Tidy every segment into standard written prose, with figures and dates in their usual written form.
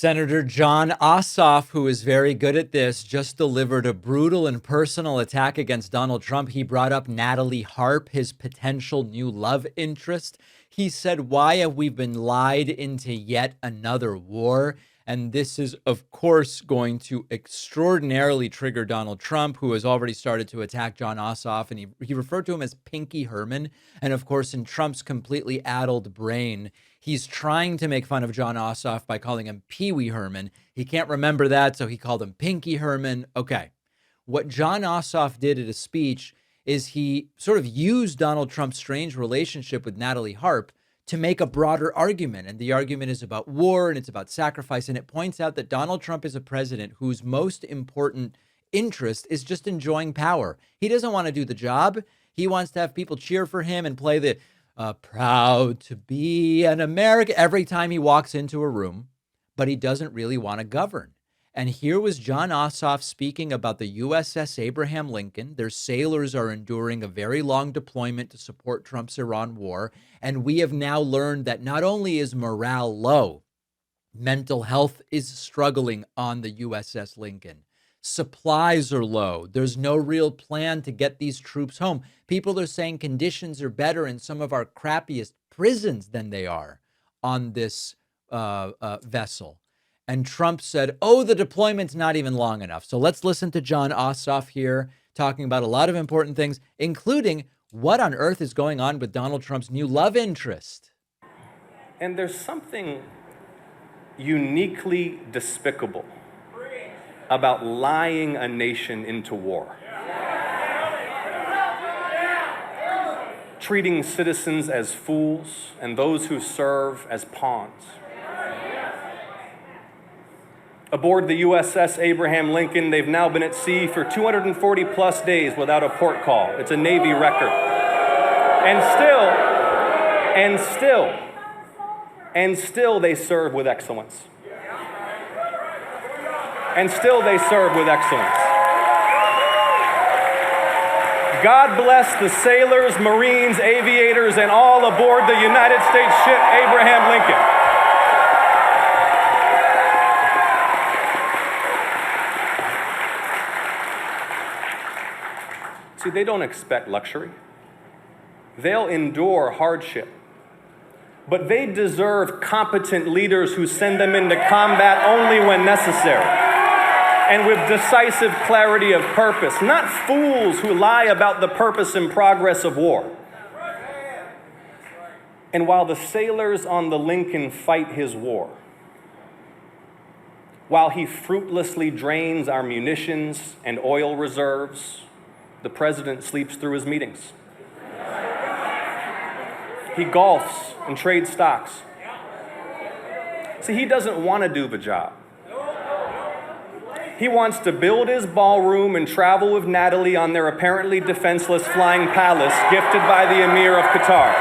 Senator Jon Ossoff, who is very good at this, just delivered a brutal and personal attack against Donald Trump. He brought up Natalie Harp, his potential new love interest. He said, "Why have we been lied into yet another war?" And this is, of course, going to extraordinarily trigger Donald Trump, who has already started to attack Jon Ossoff. And he referred to him as Pinky Herman. And of course, in Trump's completely addled brain, he's trying to make fun of Jon Ossoff by calling him Pee Wee Herman. He can't remember that, so he called him Pinky Herman. Okay. What Jon Ossoff did at a speech is he sort of used Donald Trump's strange relationship with Natalie Harp to make a broader argument. And the argument is about war and it's about sacrifice. And it points out that Donald Trump is a president whose most important interest is just enjoying power. He doesn't want to do the job. He wants to have people cheer for him and play the proud to be an American every time he walks into a room, but he doesn't really want to govern. And here was Jon Ossoff speaking about the USS Abraham Lincoln. Their sailors are enduring a very long deployment to support Trump's Iran war. And we have now learned that not only is morale low, mental health is struggling on the USS Lincoln. Supplies are low. There's no real plan to get these troops home. People are saying conditions are better in some of our crappiest prisons than they are on this vessel. And Trump said, oh, the deployment's not even long enough. So let's listen to Jon Ossoff here talking about a lot of important things, including what on earth is going on with Donald Trump's new love interest. And there's something uniquely despicable about lying a nation into war. Treating citizens as fools and those who serve as pawns. Aboard the USS Abraham Lincoln, they've now been at sea for 240 plus days without a port call. It's a Navy record. And still they serve with excellence. And still they serve with excellence. God bless the sailors, Marines, aviators, and all aboard the United States ship Abraham Lincoln. See, they don't expect luxury. They'll endure hardship. But they deserve competent leaders who send them into combat only when necessary, and with decisive clarity of purpose, not fools who lie about the purpose and progress of war. And while the sailors on the Lincoln fight his war, while he fruitlessly drains our munitions and oil reserves, the president sleeps through his meetings. He golfs and trades stocks. See, he doesn't want to do the job. He wants to build his ballroom and travel with Natalie on their apparently defenseless flying palace gifted by the Emir of Qatar.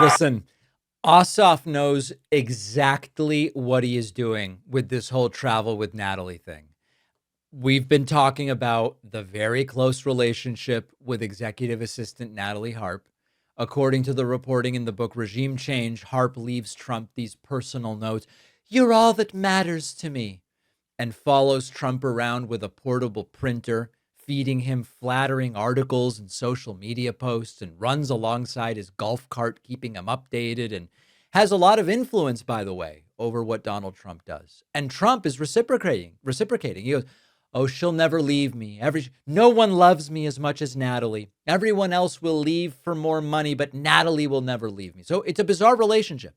Listen, Ossoff knows exactly what he is doing with this whole travel with Natalie thing. We've been talking about the very close relationship with executive assistant Natalie Harp. According to the reporting in the book Regime Change, Harp leaves Trump these personal notes. You're all that matters to me. And follows Trump around with a portable printer, feeding him flattering articles and social media posts, and runs alongside his golf cart, keeping him updated, and has a lot of influence, by the way, over what Donald Trump does. And Trump is reciprocating. He goes, oh, she'll never leave me. No one loves me as much as Natalie. Everyone else will leave for more money, but Natalie will never leave me. So it's a bizarre relationship.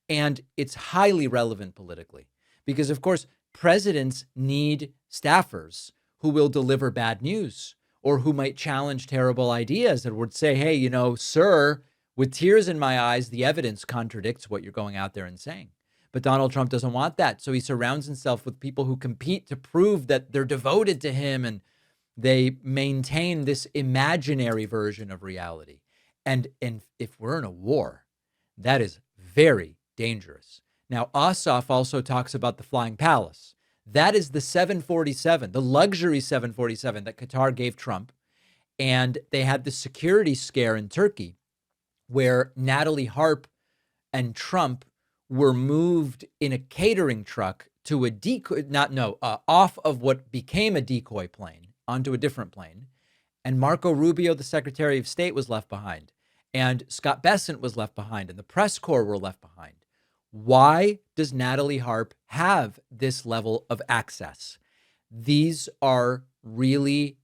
And it's highly relevant politically because, of course, presidents need staffers who will deliver bad news or who might challenge terrible ideas and would say, hey, you know, sir, with tears in my eyes, the evidence contradicts what you're going out there and saying. But Donald Trump doesn't want that. So he surrounds himself with people who compete to prove that they're devoted to him and they maintain this imaginary version of reality. And if we're in a war, that is very dangerous. Now, Ossoff also talks about the Flying Palace. That is the 747, the luxury 747 that Qatar gave Trump. And they had the security scare in Turkey where Natalie Harp and Trump were moved in a catering truck to a decoy, off of what became a decoy plane onto a different plane. And Marco Rubio, the Secretary of State, was left behind. And Scott Bessent was left behind. And the press corps were left behind. Why does Natalie Harp have this level of access? These are really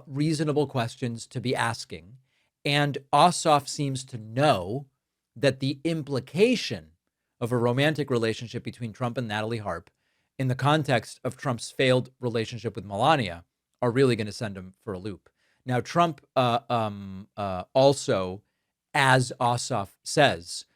reasonable questions to be asking. And Ossoff seems to know that the implication of a romantic relationship between Trump and Natalie Harp in the context of Trump's failed relationship with Melania are really going to send him for a loop. Now, Trump also, as Ossoff says,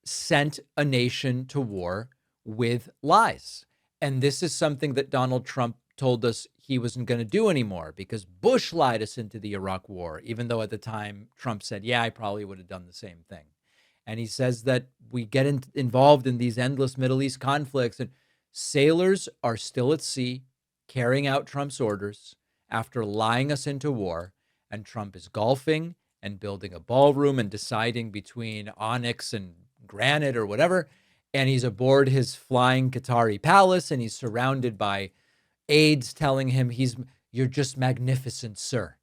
sent a nation to war with lies. And this is something that Donald Trump told us he wasn't going to do anymore because Bush lied us into the Iraq war, even though at the time Trump said, yeah, I probably would have done the same thing. And he says that we get involved in these endless Middle East conflicts and sailors are still at sea carrying out Trump's orders after lying us into war. And Trump is golfing and building a ballroom and deciding between onyx and granite or whatever. And he's aboard his flying Qatari palace and he's surrounded by aides telling him you're just magnificent, sir.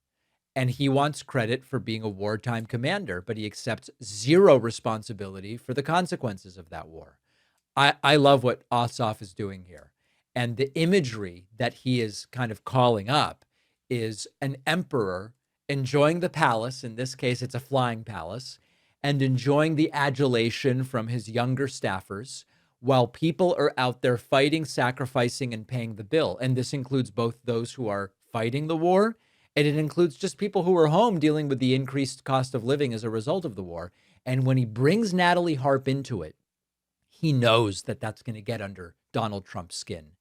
And he wants credit for being a wartime commander, but he accepts zero responsibility for the consequences of that war. I love what Ossoff is doing here. And the imagery that he is kind of calling up is an emperor enjoying the palace. In this case, it's a flying palace, and enjoying the adulation from his younger staffers while people are out there fighting, sacrificing, and paying the bill. And this includes both those who are fighting the war, and it includes just people who are home dealing with the increased cost of living as a result of the war. And when he brings Natalie Harp into it, he knows that that's going to get under Donald Trump's skin.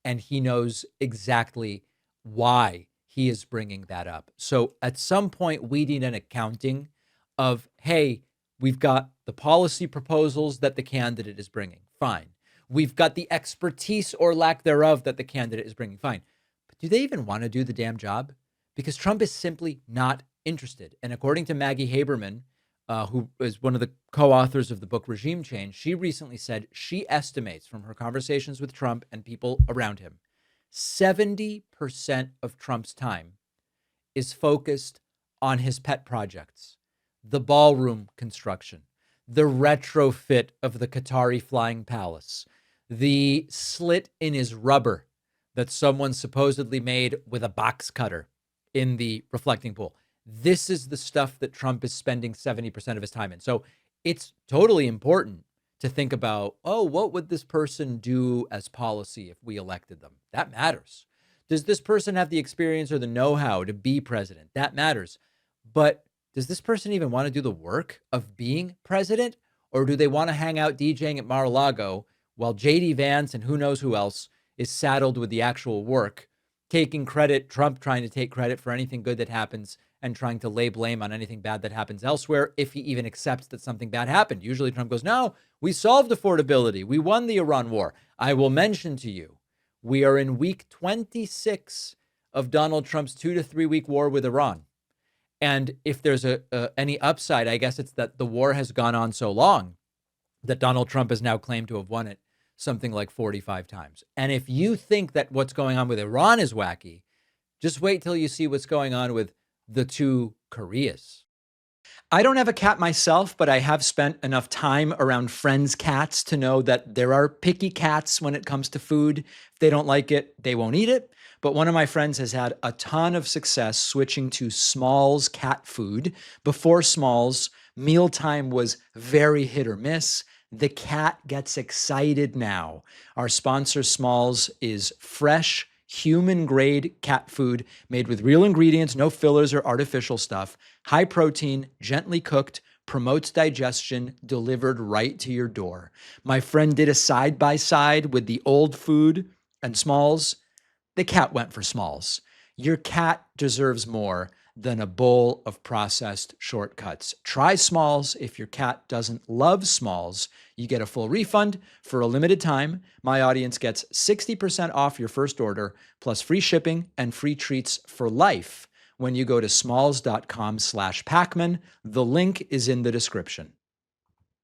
And he knows exactly why he is bringing that up. So at some point, we need an accounting of, hey, we've got the policy proposals that the candidate is bringing. Fine. We've got the expertise or lack thereof that the candidate is bringing. Fine. But do they even want to do the damn job? Because Trump is simply not interested. And according to Maggie Haberman, who is one of the co-authors of the book Regime Change, she recently said she estimates from her conversations with Trump and people around him, 70% of Trump's time is focused on his pet projects, the ballroom construction, the retrofit of the Qatari flying palace, the slit in his rubber that someone supposedly made with a box cutter in the reflecting pool. This is the stuff that Trump is spending 70% of his time in. So it's totally important to think about, oh, what would this person do as policy if we elected them? That matters. Does this person have the experience or the know-how to be president? That matters. But does this person even want to do the work of being president? Or do they want to hang out DJing at Mar-a-Lago while JD Vance and who knows who else is saddled with the actual work, taking credit, Trump trying to take credit for anything good that happens and trying to lay blame on anything bad that happens elsewhere, if he even accepts that something bad happened. Usually Trump goes, no, we solved affordability. We won the Iran war. I will mention to you, we are in week 26 of Donald Trump's 2 to 3 week war with Iran. And if there's any upside, I guess it's that the war has gone on so long that Donald Trump has now claimed to have won it something like 45 times. And if you think that what's going on with Iran is wacky, just wait till you see what's going on with the two Koreas. I don't have a cat myself, but I have spent enough time around friends' cats to know that there are picky cats when it comes to food. If they don't like it, they won't eat it. But one of my friends has had a ton of success switching to Smalls cat food. Before Smalls, mealtime was very hit or miss. The cat gets excited now. Our sponsor, Smalls, is fresh, human-grade cat food made with real ingredients, no fillers or artificial stuff, high protein, gently cooked, promotes digestion, delivered right to your door. My friend did a side-by-side with the old food and Smalls. The cat went for Smalls. Your cat deserves more than a bowl of processed shortcuts. Try Smalls. If your cat doesn't love Smalls, you get a full refund for a limited time. My audience gets 60% off your first order, plus free shipping and free treats for life when you go to smalls.com/Pakman. The link is in the description.